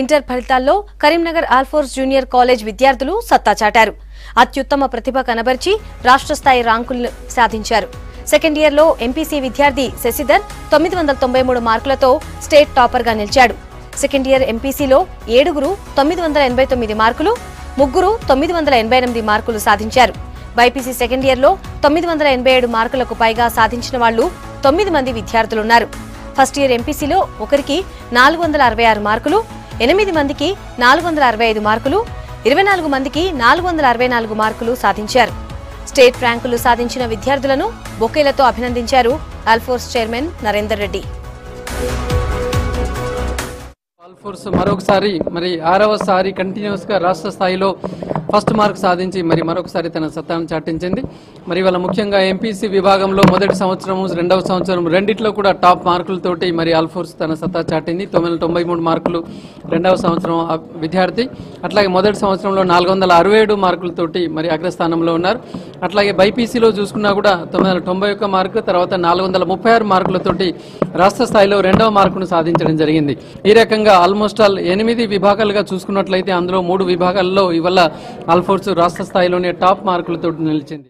Inter ఫలితాల్లో Karimnagar Alphores junior college విద్యార్థులు సత్తా చాటారు. అత్యుత్తమ ప్రతిభ కనబర్చి రాష్ట్ర స్థాయి ర్యాంకులు సాధించారు. సెకండ్ ఇయర్ లో ఎంపీసీ విద్యార్థి శశిధర్ 993 మార్కులతో స్టేట్ టాపర్ గా నిలిచాడు. సెకండ్ ఇయర్ ఎంపీసీలో 7గురు 989 మార్కులు, 3 988 మార్కులు సాధించారు. బైపీసీ సెకండ్ ఇయర్ లో 987 మార్కులకు పైగా సాధించిన వాళ్లు 9 మంది విద్యార్థులున్నారు. ఫస్ట్ ఇయర్ ఎంపీసీలో ఒకరికి 466 మార్కులు, 8 మందికి 465 మార్కులు, 24 మందికి 464 మార్కులు సాధించారు. స్టేట్ ర్యాంకులు సాధించిన విద్యార్థులను బొకేలతో అభినందించారు ఆల్ఫోర్స్ చైర్మన్ నరేందర్ రెడ్డి. ఆల్ఫోర్స్ మరొకసారి మరి 6వసారి కంటిన్యూస్ గా రాష్ట్ర స్థాయిలో ఫస్ట్ మార్క్ సాధించి మరి మరొకసారి తన సత్తాను చాటించింది. మరి ఇవాళ ముఖ్యంగా ఎంపీసీ విభాగంలో మొదటి సంవత్సరం, రెండవ సంవత్సరం రెండిట్లో కూడా టాప్ మార్కులతోటి మరి ఆల్ఫోర్స్ తన సత్తా చాటింది. 993 మార్కులు రెండవ సంవత్సరం విద్యార్థి, అట్లాగే మొదటి సంవత్సరంలో 467 మార్కులతోటి మరి అగ్రస్థానంలో ఉన్నారు. అట్లాగే బైపీసీలో చూసుకున్నా కూడా 991 మార్కు, తర్వాత 436 మార్కులతోటి రాష్ట్ర స్థాయిలో రెండవ మార్కును సాధించడం జరిగింది. ఈ రకంగా ఆల్మోస్ట్ ఆల్ 8 విభాగాలుగా చూసుకున్నట్లయితే అందులో 3 విభాగాల్లో ఇవాళ ఆల్ఫోర్స్ రాష్ట్ర స్థాయిలోనే టాప్ మార్కులతో నిలిచింది.